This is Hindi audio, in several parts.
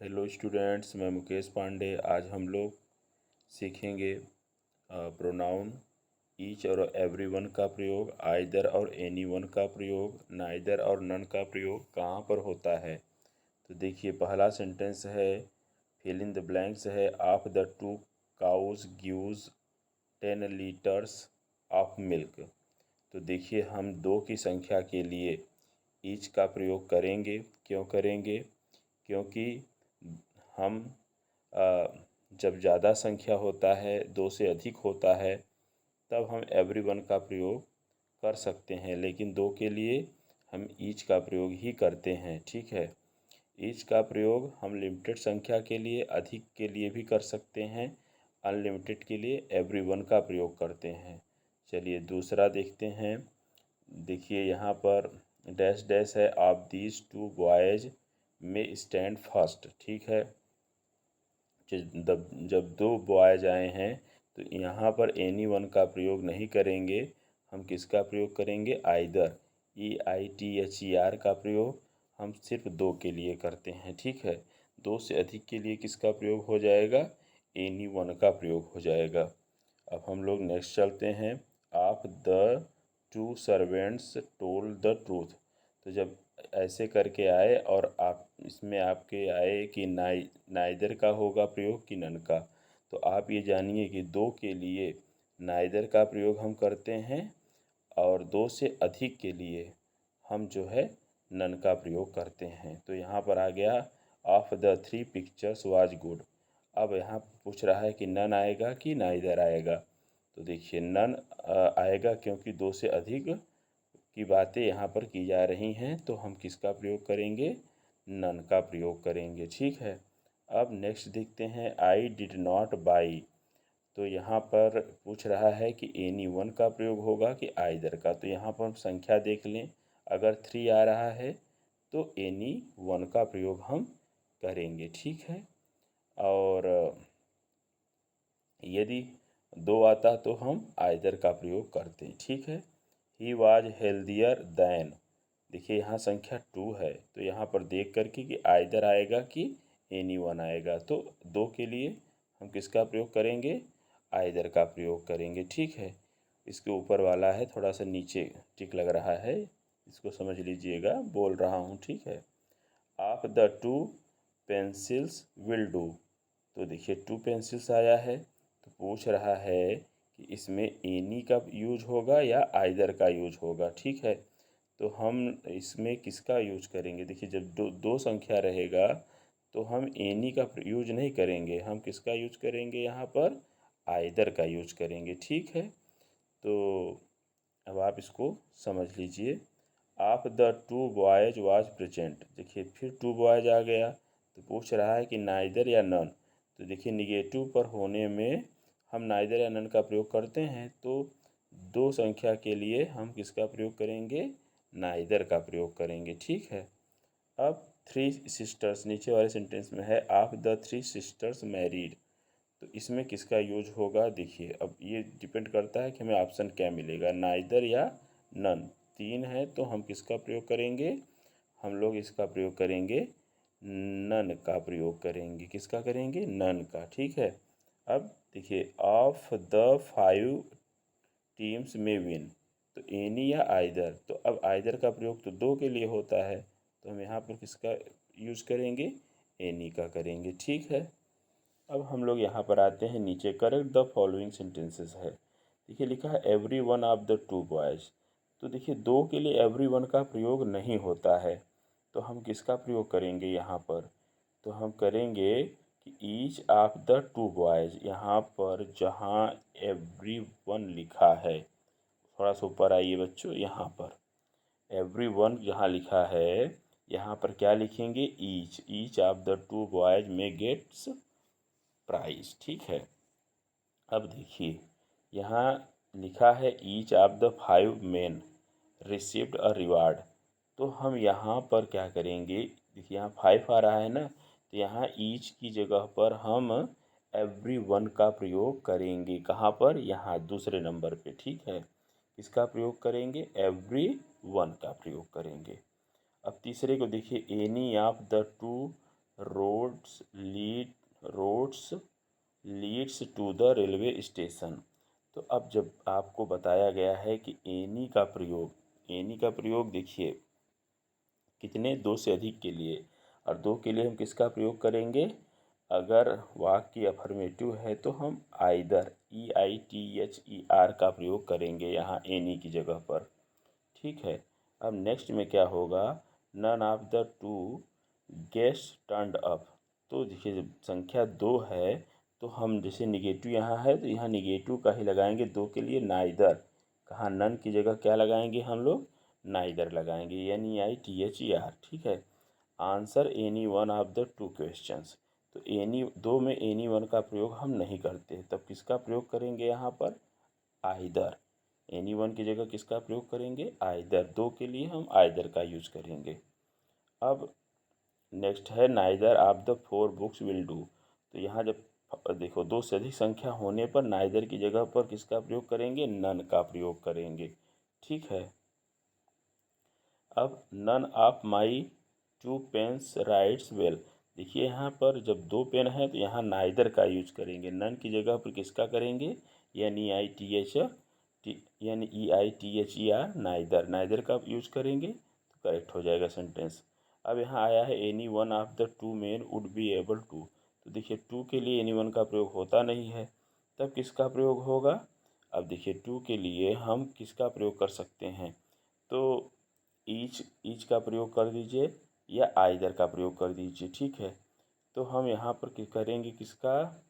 हेलो स्टूडेंट्स, मैं मुकेश पांडे। आज हम लोग सीखेंगे प्रोनाउन ईच और एवरी वन का प्रयोग, आइदर और एनी वन का प्रयोग, नाइदर और नन का प्रयोग कहाँ पर होता है। तो देखिए, पहला सेंटेंस है फिल इन द ब्लैंक्स है of the two cows gives 10 litres of milk. तो देखिए, हम दो की संख्या के लिए ईच का प्रयोग करेंगे। क्यों करेंगे? क्योंकि हम जब ज़्यादा संख्या होता है, दो से अधिक होता है, तब हम एवरी वन का प्रयोग कर सकते हैं, लेकिन दो के लिए हम ईच का प्रयोग ही करते हैं। ठीक है, ईच का प्रयोग हम लिमिटेड संख्या के लिए, अधिक के लिए भी कर सकते हैं, अनलिमिटेड के लिए एवरी वन का प्रयोग करते हैं। चलिए दूसरा देखते हैं। देखिए यहाँ पर डैश डैश है, ऑफ दीज टू बॉयज में स्टैंड फर्स्ट। ठीक है, जब दो बॉयज आए हैं तो यहाँ पर एनी वन का प्रयोग नहीं करेंगे, हम किसका प्रयोग करेंगे? आइदर, EITHER का प्रयोग हम सिर्फ दो के लिए करते हैं। ठीक है, दो से अधिक के लिए किसका प्रयोग हो जाएगा? एनी वन का प्रयोग हो जाएगा। अब हम लोग नेक्स्ट चलते हैं। Of the to servants told the truth. तो जब ऐसे करके आए और आप इसमें आपके आए कि नाइदर का होगा प्रयोग कि नन का, तो आप ये जानिए कि दो के लिए नाइदर का प्रयोग हम करते हैं और दो से अधिक के लिए हम जो है नन का प्रयोग करते हैं। तो यहाँ पर आ गया of the three pictures was good. अब यहाँ पूछ रहा है कि नन आएगा कि नाइदर आएगा। तो देखिए नन आएगा, क्योंकि दो से अधिक की बातें यहाँ पर की जा रही हैं, तो हम किसका प्रयोग करेंगे? नन का प्रयोग करेंगे। ठीक है, अब नेक्स्ट देखते हैं। I did not by. तो यहाँ पर पूछ रहा है कि एनी वन का प्रयोग होगा कि आइदर का। तो यहाँ पर हम संख्या देख लें, अगर 3 आ रहा है तो एनी वन का प्रयोग हम करेंगे। ठीक है, और यदि 2 आता तो हम आइदर का प्रयोग करते हैं। ठीक है, ही वॉज हेल्दियर दैन। देखिए यहाँ संख्या 2 है, तो यहाँ पर देख करके कि आइदर आएगा कि एनी वन आएगा। तो दो के लिए हम किसका प्रयोग करेंगे? आइदर का प्रयोग करेंगे। ठीक है, इसके ऊपर वाला है, थोड़ा सा नीचे टिक लग रहा है, इसको समझ लीजिएगा, बोल रहा हूँ। ठीक है, of the two pencils will do. तो देखिए 2 पेंसिल्स आया है, तो पूछ रहा है कि इसमें एनी का यूज होगा या आइदर का यूज होगा। ठीक है, तो हम इसमें किसका यूज करेंगे? देखिए जब दो संख्या रहेगा तो हम एनी का यूज नहीं करेंगे, हम किसका यूज करेंगे? यहाँ पर आइदर का यूज करेंगे। ठीक है, तो अब आप इसको समझ लीजिए। Of the to boys was present. देखिए फिर 2 बॉयज आ गया, तो पूछ रहा है कि नाइदर या नन। तो देखिए निगेटिव पर होने में हम नाइदर या नन का प्रयोग करते हैं, तो दो संख्या के लिए हम किसका प्रयोग करेंगे? नाइदर का प्रयोग करेंगे। ठीक है, अब 3 सिस्टर्स नीचे वाले सेंटेंस में है, ऑफ द 3 सिस्टर्स मैरिड। तो इसमें किसका यूज होगा? देखिए अब ये डिपेंड करता है कि हमें ऑप्शन क्या मिलेगा, नाइदर या नन। 3 है तो हम किसका प्रयोग करेंगे? हम लोग इसका प्रयोग करेंगे, नन का प्रयोग करेंगे। किसका करेंगे? नन का। ठीक है, अब देखिए ऑफ द 5 टीम्स में विन। तो एनी या आइदर, तो अब आइदर का प्रयोग तो दो के लिए होता है, तो हम यहाँ पर किसका यूज करेंगे? एनी का करेंगे। ठीक है, अब हम लोग यहाँ पर आते हैं नीचे। करेक्ट द फॉलोइंग सेंटेंसेस है। देखिए लिखा है every one of the to boys. तो देखिए दो के लिए एवरी वन का प्रयोग नहीं होता है, तो हम किसका प्रयोग करेंगे यहाँ पर? तो हम करेंगे कि each of the to boys. यहाँ पर जहाँ एवरी वन लिखा है, थोड़ा सा ऊपर आइए बच्चों, यहाँ पर एवरी वन जहाँ लिखा है, यहाँ पर क्या लिखेंगे? Each of the to boys में गेट्स प्राइस। ठीक है, अब देखिए यहाँ लिखा है each of the 5 main received a reward. तो हम यहाँ पर क्या करेंगे? देखिए यहाँ 5 आ रहा है ना, तो यहाँ ईच की जगह पर हम एवरी वन का प्रयोग करेंगे। कहाँ पर? यहाँ दूसरे नंबर पे। ठीक है, किसका प्रयोग करेंगे? एवरी वन का प्रयोग करेंगे। अब तीसरे को देखिए, any of the two roads leads to the railway station. तो अब जब आपको बताया गया है कि एनी का प्रयोग देखिए कितने, दो से अधिक के लिए, और दो के लिए हम किसका प्रयोग करेंगे? अगर वाक्य अफर्मेटिव है तो हम आइदर EITHER का प्रयोग करेंगे यहाँ एनी की जगह पर। ठीक है। अब नेक्स्ट में क्या होगा? None of the two guest turned up. तो देखिए जब संख्या 2 है तो हम जैसे निगेटिव यहाँ है तो यहाँ निगेटिव का ही लगाएंगे। 2 के लिए नाइदर, कहाँ नन की जगह क्या लगाएंगे हम लोग? नाइदर लगाएंगे, NEITHER। ठीक है। Answer any one of the two questions. तो एनी दो में एनी वन का प्रयोग हम नहीं करते, तब किसका प्रयोग करेंगे यहाँ पर? आइदर। एनी वन की जगह किसका प्रयोग करेंगे? आइदर। दो के लिए हम आइदर का यूज करेंगे। अब नेक्स्ट है neither of the four books will do. तो यहाँ जब देखो दो से अधिक संख्या होने पर नाइदर की जगह पर किसका प्रयोग करेंगे? नन का प्रयोग करेंगे। ठीक है। अब none of my two pens writes well. देखिए यहाँ पर जब 2 पेन है तो यहाँ नाइदर का यूज करेंगे। नन की जगह पर किसका करेंगे? NEITHER नाइदर का यूज करेंगे तो करेक्ट हो जाएगा सेंटेंस। अब यहाँ आया है any one of the two men would be able to. तो देखिए 2 के लिए एनी वन का प्रयोग होता नहीं है, तब किसका प्रयोग होगा? अब देखिए 2 के लिए हम किसका प्रयोग कर सकते हैं? तो ईच का प्रयोग कर दीजिए या आइदर का प्रयोग कर दीजिए। ठीक है। तो हम यहाँ पर करेंगे किसका?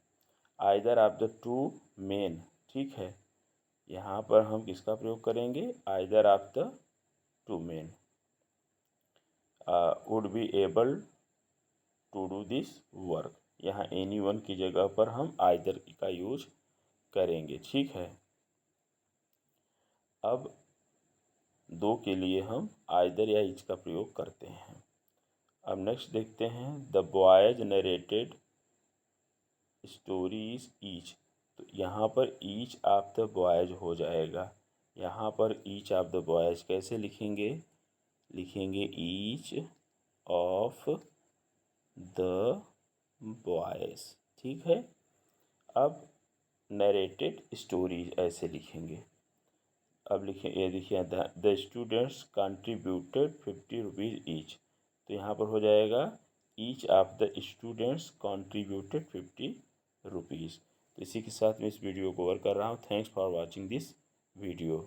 Either of the two men. ठीक है। यहाँ पर हम किसका प्रयोग करेंगे? Either of the two men would be able to do this work. यहाँ एनी वन की जगह पर हम आइदर का यूज करेंगे। ठीक है। अब 2 के लिए हम आइदर या ईच का प्रयोग करते हैं। अब नेक्स्ट देखते हैं the boys narrated stories each. तो यहाँ पर ईच ऑफ द बॉयज हो जाएगा। यहाँ पर ईच ऑफ द बॉयज कैसे लिखेंगे? लिखेंगे ईच ऑफ द बॉयज। ठीक है। अब नरेटेड स्टोरीज ऐसे लिखेंगे। अब लिखें, ये देखिए the students contributed 50 rupees each. तो यहाँ पर हो जाएगा each of the students contributed 50 rupees. तो इसी के साथ मैं इस वीडियो को ओवर कर रहा हूँ। Thanks for watching this video.